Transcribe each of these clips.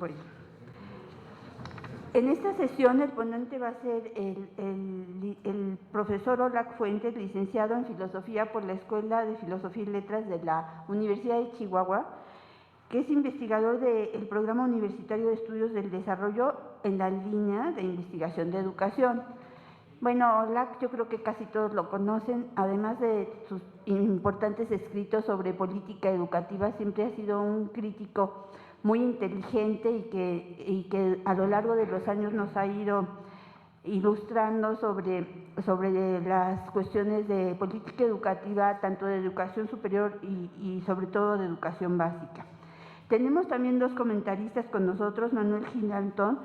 Bueno, en esta sesión el ponente va a ser el profesor Olac Fuentes, licenciado en Filosofía por la Escuela de Filosofía y Letras de la Universidad de Chihuahua, que es investigador del Programa Universitario de Estudios del Desarrollo en la línea de investigación de educación. Bueno, Olac yo creo que casi todos lo conocen, además de sus importantes escritos sobre política educativa, siempre ha sido un crítico muy inteligente y que a lo largo de los años nos ha ido ilustrando sobre las cuestiones de política educativa, tanto de educación superior y sobre todo de educación básica. Tenemos también dos comentaristas con nosotros, Manuel Gilantón,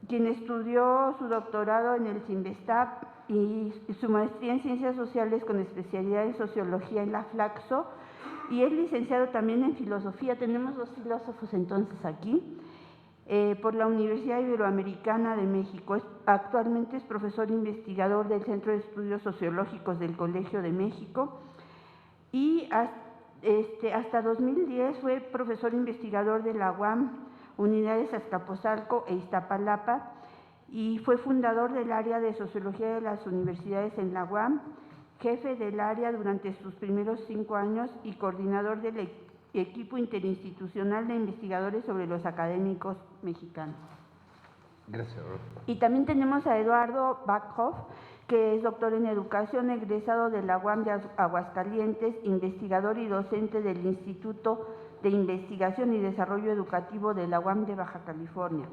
quien estudió su doctorado en el CINVESTAP y su maestría en Ciencias Sociales con especialidad en Sociología en la Flaxo, y es licenciado también en Filosofía. Tenemos dos filósofos entonces aquí, por la Universidad Iberoamericana de México. Actualmente es profesor investigador del Centro de Estudios Sociológicos del Colegio de México y hasta 2010 fue profesor investigador de la UAM, Unidades Azcapotzalco e Iztapalapa, y fue fundador del área de Sociología de las Universidades en la UAM, jefe del área durante sus primeros 5 años y coordinador del equipo interinstitucional de investigadores sobre los académicos mexicanos. Gracias, Rob. Y también tenemos a Eduardo Backhoff, que es doctor en educación, egresado de la UAM de Aguascalientes, investigador y docente del Instituto de Investigación y Desarrollo Educativo de la UAM de Baja California.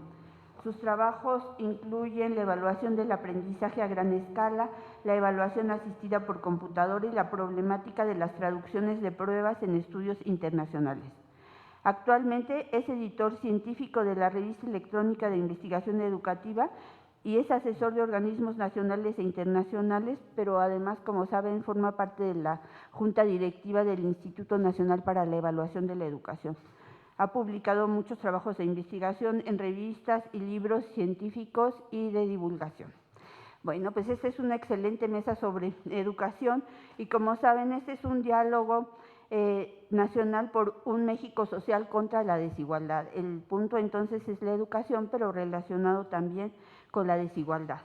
Sus trabajos incluyen la evaluación del aprendizaje a gran escala, la evaluación asistida por computadora y la problemática de las traducciones de pruebas en estudios internacionales. Actualmente es editor científico de la Revista Electrónica de Investigación Educativa y es asesor de organismos nacionales e internacionales, pero además, como saben, forma parte de la Junta Directiva del Instituto Nacional para la Evaluación de la Educación. Ha publicado muchos trabajos de investigación en revistas y libros científicos y de divulgación. Bueno, pues esta es una excelente mesa sobre educación y, como saben, este es un diálogo nacional por un México social contra la desigualdad. El punto entonces es la educación, pero relacionado también con la desigualdad.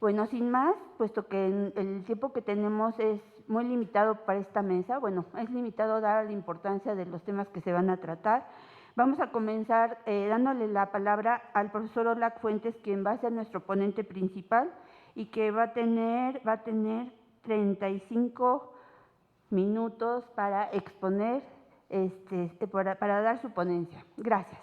Bueno, sin más, puesto que el tiempo que tenemos es muy limitado para esta mesa, bueno, es limitado dada la importancia de los temas que se van a tratar. Vamos a comenzar dándole la palabra al profesor Olac Fuentes, quien va a ser nuestro ponente principal y que va a tener 35 minutos para exponer, para dar su ponencia. Gracias.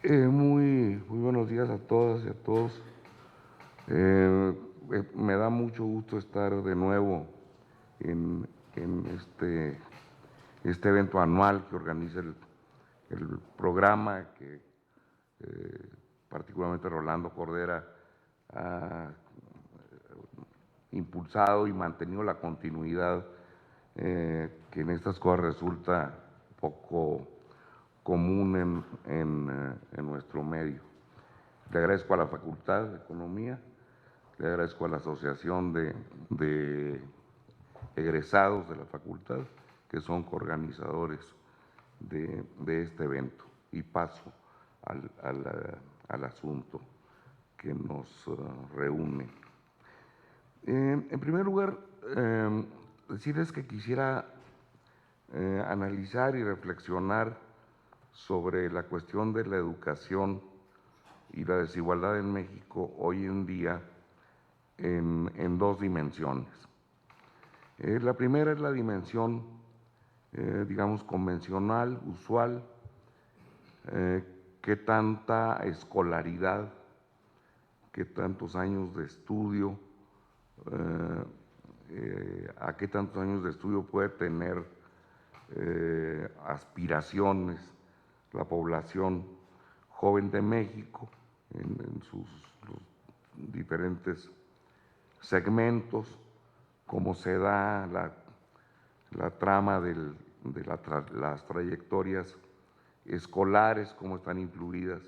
Muy buenos días a todas y a todos. Me da mucho gusto estar de nuevo en este evento anual que organiza el programa que particularmente Rolando Cordera ha impulsado y mantenido la continuidad que en estas cosas resulta poco común en nuestro medio. Le agradezco a la Facultad de Economía, le agradezco a la Asociación de Egresados de la Facultad, que son coorganizadores de este evento, y paso al asunto que nos reúne. En primer lugar, decirles que quisiera analizar y reflexionar sobre la cuestión de la educación y la desigualdad en México hoy en día en dos dimensiones. La primera es la dimensión, digamos, convencional, usual, qué tanta escolaridad, qué tantos años de estudio, a qué tantos años de estudio puede tener aspiraciones la población joven de México en sus diferentes segmentos, cómo se da la trama de las trayectorias escolares, cómo están influidas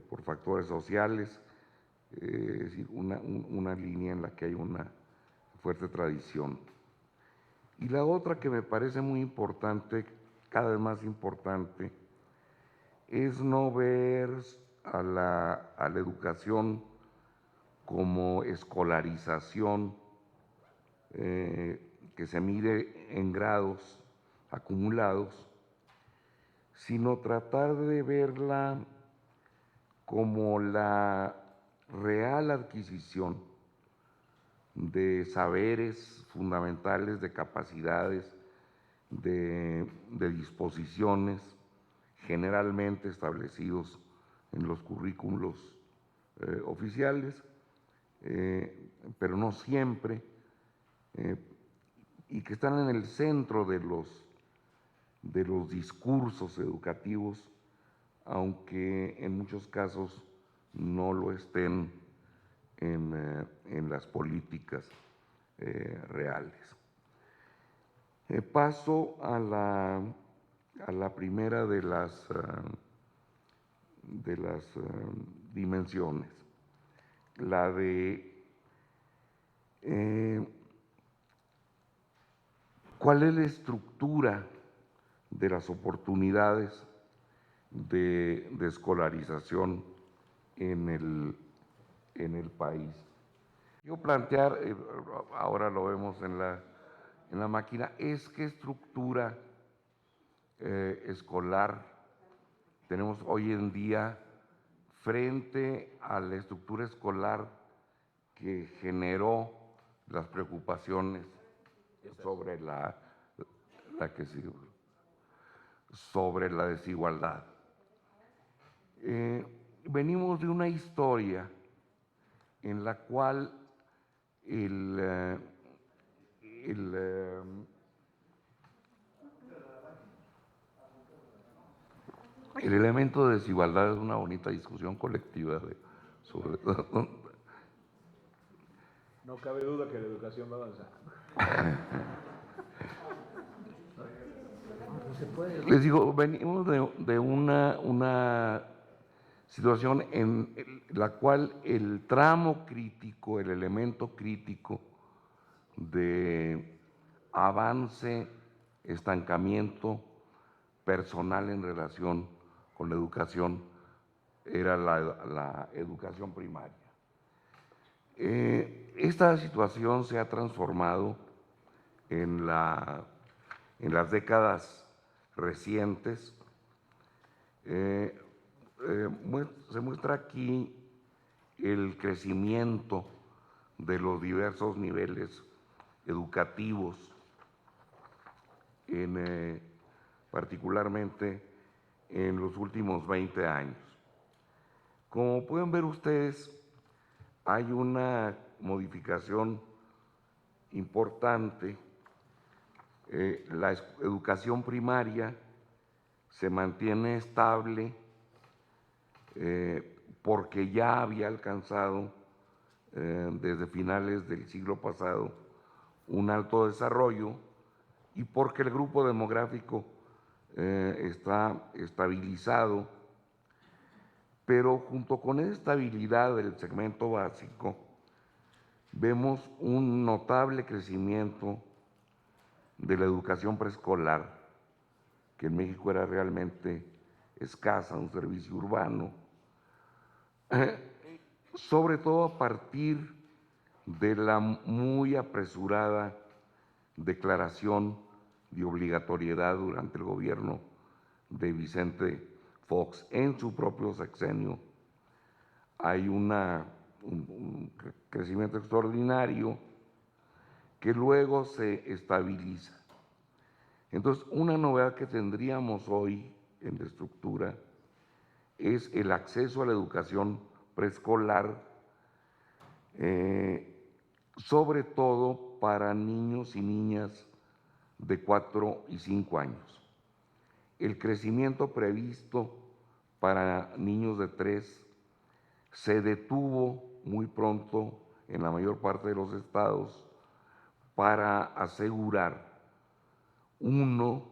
por factores sociales es decir, una línea en la que hay una fuerte tradición. Y la otra que me parece muy importante, cada vez más importante, es no ver a la educación como escolarización que se mide en grados acumulados, sino tratar de verla como la real adquisición de saberes fundamentales, de capacidades, de disposiciones generalmente establecidos en los currículos oficiales, pero no siempre, y que están en el centro de los discursos educativos, aunque en muchos casos no lo estén en las políticas reales. Paso a la primera de las dimensiones, la de cuál es la estructura de las oportunidades de escolarización en el país. Yo plantear, ahora lo vemos en la máquina, es qué estructura escolar tenemos hoy en día frente a la estructura escolar que generó las preocupaciones sobre sobre la desigualdad. Venimos de una historia en la cual el elemento de desigualdad es una bonita discusión colectiva sobre No cabe duda que la educación va avanzando. Les digo, venimos de una situación en la cual el tramo crítico, el elemento crítico de avance, estancamiento personal en relación con la educación era la educación primaria. Esta situación se ha transformado en las décadas recientes. Se muestra aquí el crecimiento de los diversos niveles educativos, particularmente en los últimos 20 años. Como pueden ver ustedes, hay una modificación importante. La educación primaria se mantiene estable porque ya había alcanzado desde finales del siglo pasado un alto desarrollo y porque el grupo demográfico está estabilizado, pero junto con esa estabilidad del segmento básico vemos un notable crecimiento de la educación preescolar, que en México era realmente escasa, un servicio urbano, sobre todo a partir de la muy apresurada declaración de obligatoriedad durante el gobierno de Vicente Fox en su propio sexenio. Hay un crecimiento extraordinario que luego se estabiliza. Entonces, una novedad que tendríamos hoy en la estructura es el acceso a la educación preescolar, sobre todo para niños y niñas de 4 y 5 años. El crecimiento previsto para niños de 3 se detuvo muy pronto en la mayor parte de los estados para asegurar 1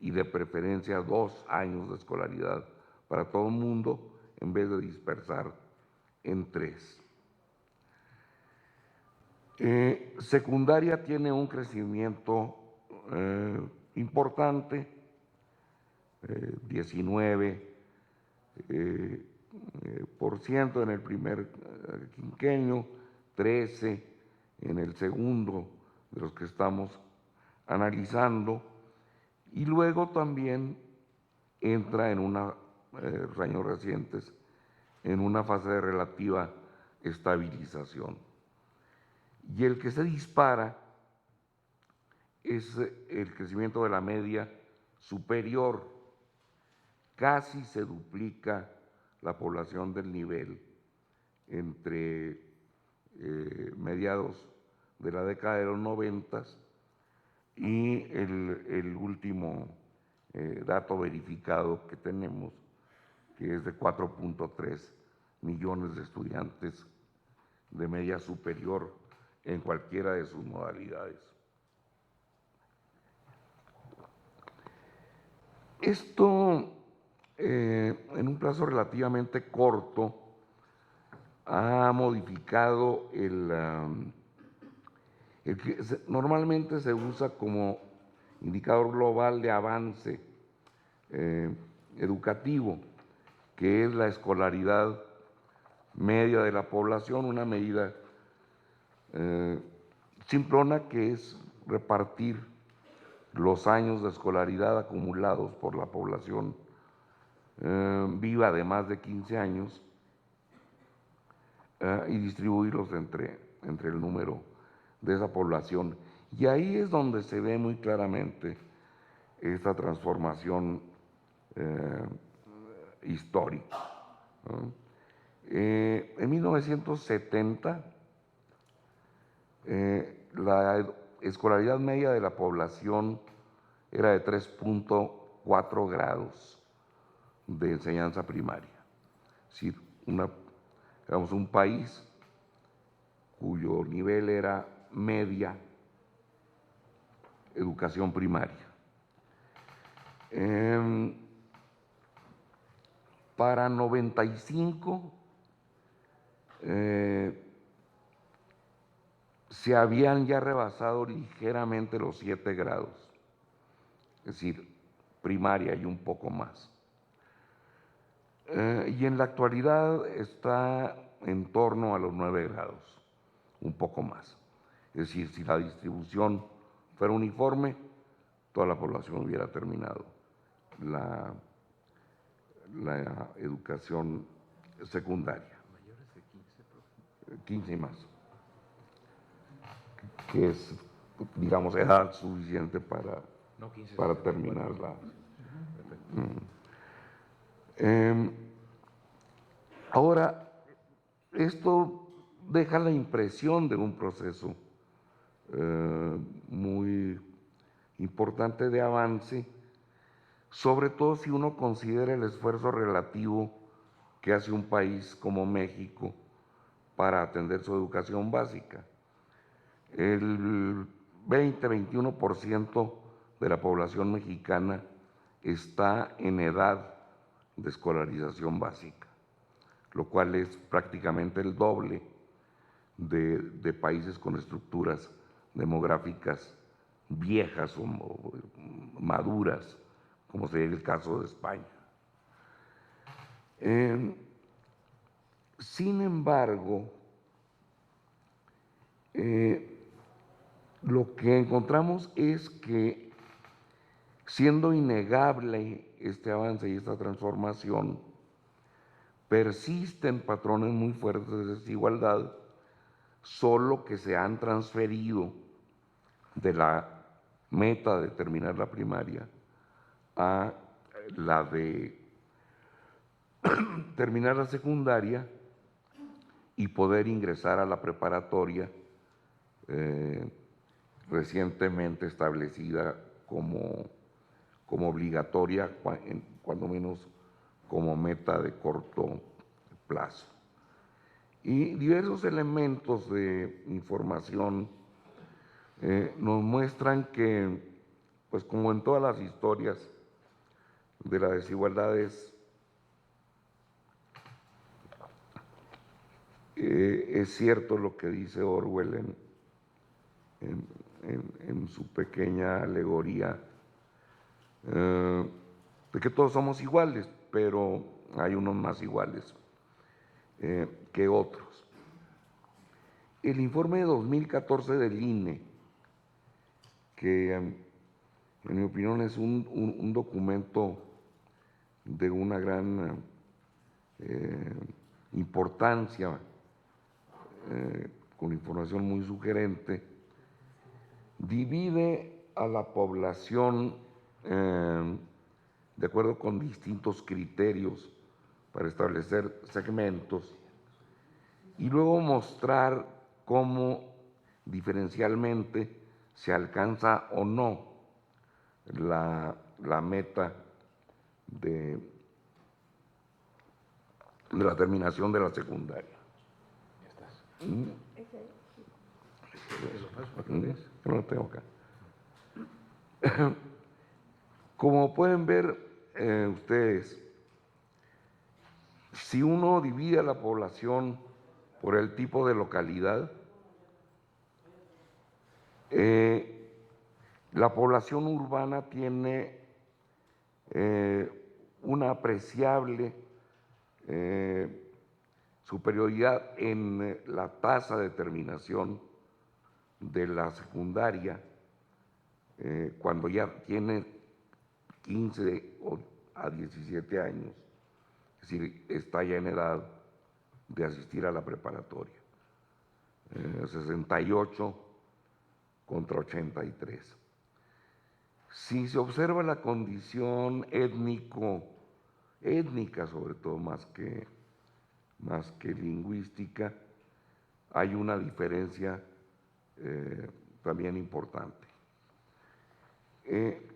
y de preferencia 2 años de escolaridad para todo el mundo en vez de dispersar en 3. Secundaria tiene un crecimiento importante, 19% en el primer quinquenio, 13% en el segundo de los que estamos analizando, y luego también entra en años recientes en una fase de relativa estabilización. Y el que se dispara es el crecimiento de la media superior. Casi se duplica la población del nivel entre mediados de la década de los 90 y el último dato verificado que tenemos, que es de 4.3 millones de estudiantes de media superior en cualquiera de sus modalidades. Esto, en un plazo relativamente corto, ha modificado el que normalmente se usa como indicador global de avance educativo, que es la escolaridad media de la población, una medida simplona que es repartir los años de escolaridad acumulados por la población viva de más de 15 años y distribuirlos entre el número de esa población. Y ahí es donde se ve muy claramente esta transformación histórica, ¿no? En 1970, la escolaridad media de la población era de 3.4 grados de enseñanza primaria. Es decir, digamos, un país cuyo nivel era media educación primaria. Para 95 se habían ya rebasado ligeramente los 7 grados, es decir, primaria y un poco más. Y en la actualidad está en torno a los 9 grados, un poco más. Es decir, si la distribución fuera uniforme, toda la población hubiera terminado la educación secundaria. Mayores de 15, profe. 15 y más, que es, digamos, edad suficiente para, No, 15, para 64. terminarla. Perfecto. Ahora, esto deja la impresión de un proceso muy importante de avance, sobre todo si uno considera el esfuerzo relativo que hace un país como México para atender su educación básica. El 20-21% de la población mexicana está en edad de escolarización básica, lo cual es prácticamente el doble de países con estructuras demográficas viejas o maduras, como sería el caso de España. Sin embargo, lo que encontramos es que, siendo innegable este avance y esta transformación, persisten patrones muy fuertes de desigualdad, solo que se han transferido de la meta de terminar la primaria a la de terminar la secundaria y poder ingresar a la preparatoria recientemente establecida como obligatoria, cuando menos como meta de corto plazo. Y diversos elementos de información nos muestran que, pues como en todas las historias de la desigualdad, es Es cierto lo que dice Orwell en su pequeña alegoría, de que todos somos iguales, pero hay unos más iguales que otros. El informe de 2014 del INE, que en mi opinión es un documento de una gran importancia, con información muy sugerente, divide a la población de acuerdo con distintos criterios para establecer segmentos y luego mostrar cómo diferencialmente se alcanza o no la meta de la terminación de la secundaria. Ya estás. ¿Es ahí? Te lo paso para que lo veas. Yo no lo tengo acá. Como pueden ver ustedes, si uno divide a la población por el tipo de localidad, la población urbana tiene una apreciable superioridad en la tasa de terminación de la secundaria cuando ya tiene 15 a 17 años, es decir, está ya en edad de asistir a la preparatoria. 68 contra 83. Si se observa la condición étnica sobre todo, más que lingüística, hay una diferencia también importante.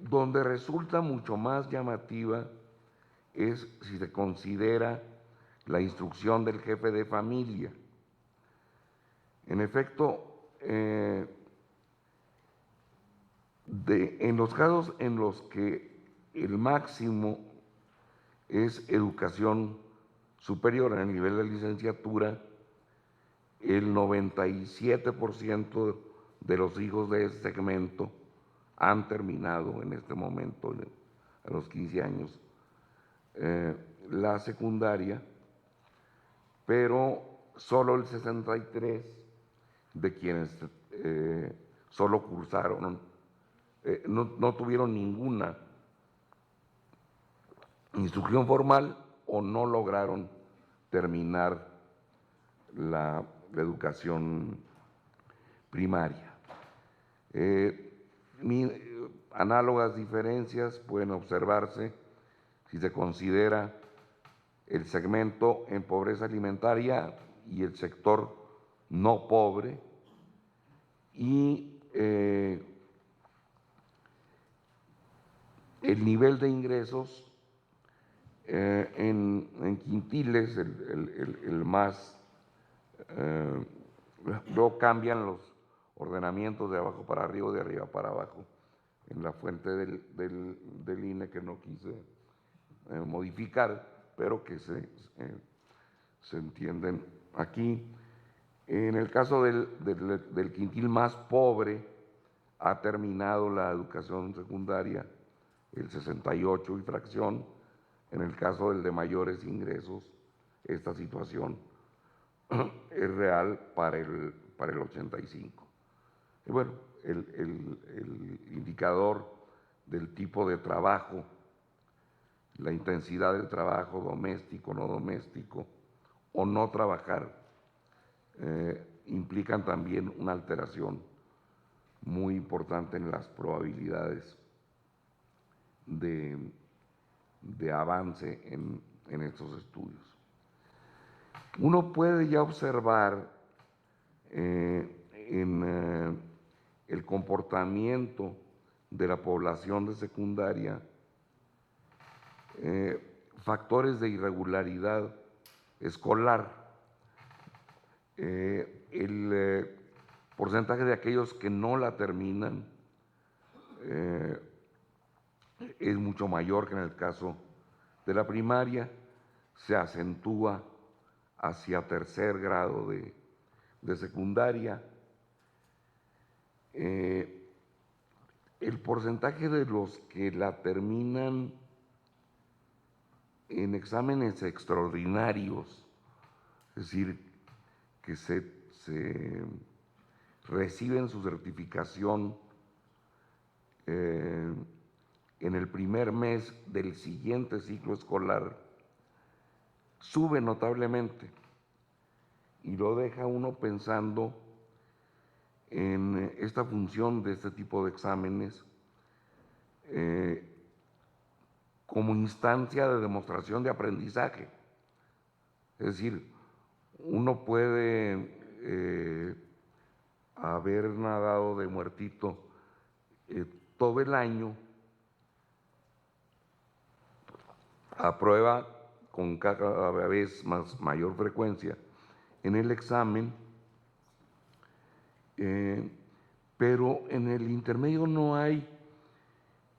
Donde resulta mucho más llamativa es si se considera la instrucción del jefe de familia. En efecto, en los casos en los que el máximo es educación superior en el nivel de licenciatura, el 97% de los hijos de ese segmento han terminado en este momento, a los 15 años, la secundaria, pero solo el 63% de quienes solo cursaron, no tuvieron ninguna instrucción formal o no lograron terminar la educación primaria. Análogas diferencias pueden observarse si se considera el segmento en pobreza alimentaria y el sector no pobre, y el nivel de ingresos en quintiles, el más, luego cambian los ordenamientos de abajo para arriba o de arriba para abajo en la fuente del INE, que no quise modificar, pero que se entienden aquí. En el caso del quintil más pobre, ha terminado la educación secundaria el 68 y fracción. En el caso del de mayores ingresos, esta situación es real para el 85. Y bueno, el indicador del tipo de trabajo, la intensidad del trabajo doméstico, no doméstico, o no trabajar, implican también una alteración muy importante en las probabilidades de avance en estos estudios. Uno puede ya observar en el comportamiento de la población de secundaria factores de irregularidad escolar. El porcentaje de aquellos que no la terminan es mucho mayor que en el caso de la primaria, se acentúa hacia tercer grado de secundaria. El porcentaje de los que la terminan en exámenes extraordinarios, es decir, que se reciben su certificación en el primer mes del siguiente ciclo escolar, sube notablemente y lo deja uno pensando en esta función de este tipo de exámenes como instancia de demostración de aprendizaje. Es decir, uno puede haber nadado de muertito todo el año, aprueba con cada vez mayor frecuencia en el examen, pero en el intermedio no hay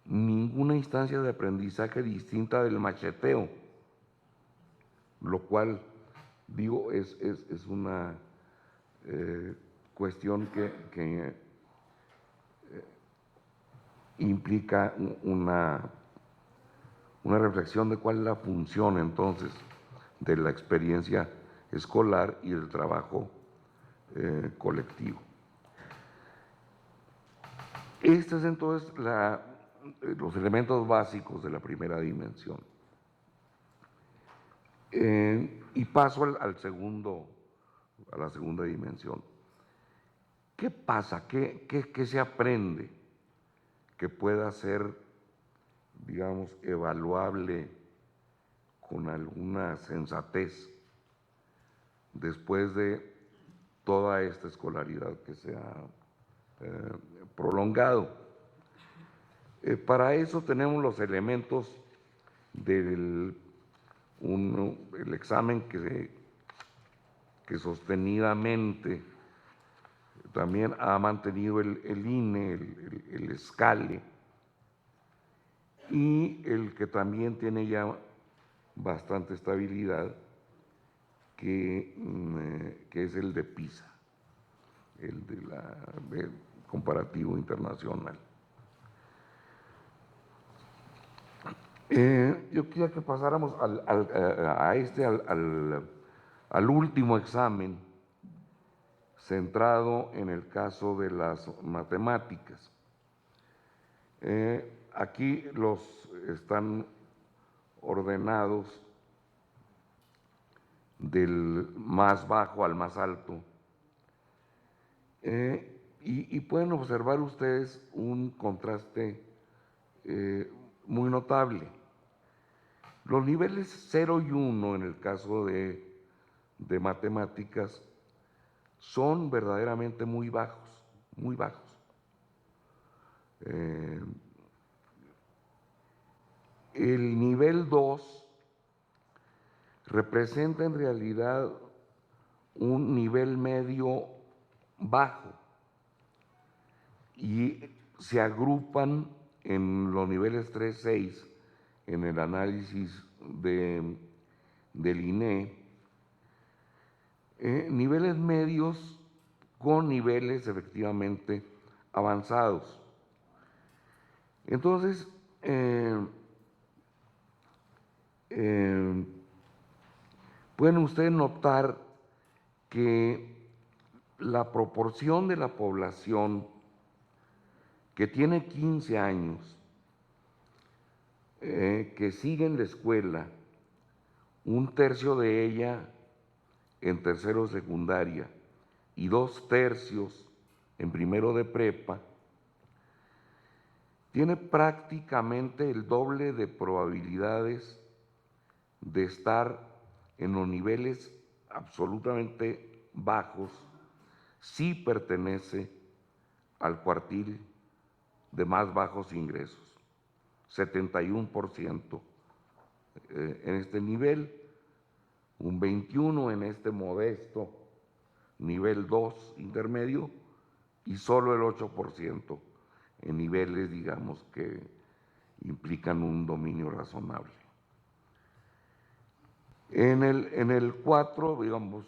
ninguna instancia de aprendizaje distinta del macheteo, lo cual, digo, es una cuestión que implica una reflexión de cuál es la función entonces de la experiencia escolar y del trabajo colectivo. Este es entonces los elementos básicos de la primera dimensión. Y paso a la segunda dimensión. ¿Qué pasa? ¿Qué se aprende que pueda ser, digamos, evaluable con alguna sensatez después de toda esta escolaridad que se ha prolongado? Para eso tenemos los elementos del el examen que sostenidamente también ha mantenido el INE, el SCALE, y el que también tiene ya bastante estabilidad, que es el de PISA, el del comparativo internacional. Yo quisiera que pasáramos al último examen, centrado en el caso de las matemáticas. Aquí están ordenados del más bajo al más alto, y pueden observar ustedes un contraste muy notable. Los niveles 0 y 1 en el caso de matemáticas son verdaderamente muy bajos, muy bajos. El nivel 2 representa en realidad un nivel medio bajo y se agrupan en los niveles 3, 6 en el análisis del INE, niveles medios con niveles efectivamente avanzados. Entonces, pueden ustedes notar que la proporción de la población que tiene 15 años, que sigue en la escuela, un tercio de ella en tercero de secundaria y 2/3 en primero de prepa, tiene prácticamente el doble de probabilidades de estar en los niveles absolutamente bajos si pertenece al cuartil de más bajos ingresos, 71% en este nivel, un 21% en este modesto nivel 2 intermedio y solo el 8% en niveles, digamos, que implican un dominio razonable. En el 4, digamos,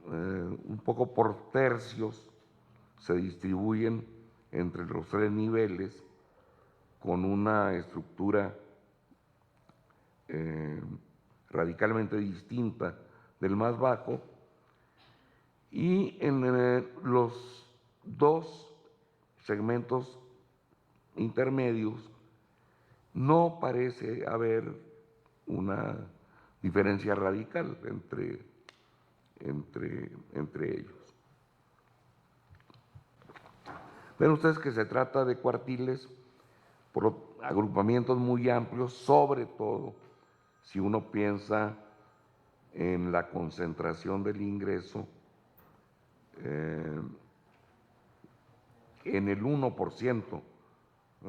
un poco por tercios, se distribuyen entre los 3 niveles con una estructura radicalmente distinta del más bajo, y en los 2 segmentos intermedios no parece haber una diferencia radical entre ellos. Ven ustedes que se trata de cuartiles por agrupamientos muy amplios, sobre todo si uno piensa en la concentración del ingreso en el 1%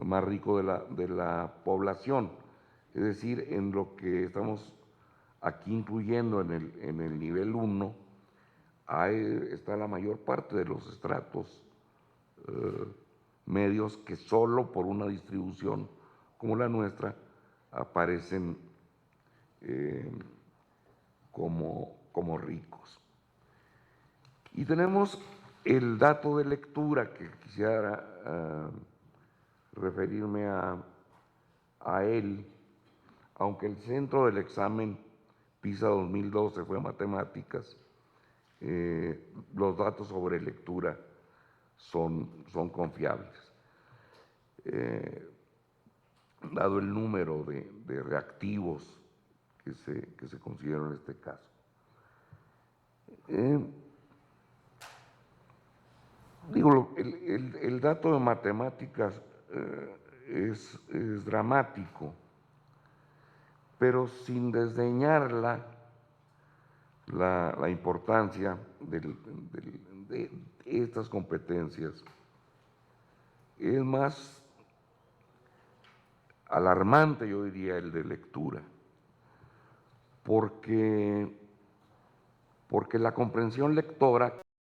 más rico de la población, es decir, en lo que estamos aquí incluyendo en el nivel 1, está la mayor parte de los estratos medios que solo por una distribución como la nuestra aparecen como ricos. Y tenemos el dato de lectura que quisiera referirme a él, aunque el centro del examen PISA 2012 fue matemáticas, los datos sobre lectura son confiables, dado el número de reactivos que se consideran en este caso. Digo, el dato de matemáticas es dramático, pero sin desdeñar la importancia de estas competencias. Es más alarmante, yo diría, el de lectura, porque la comprensión lectora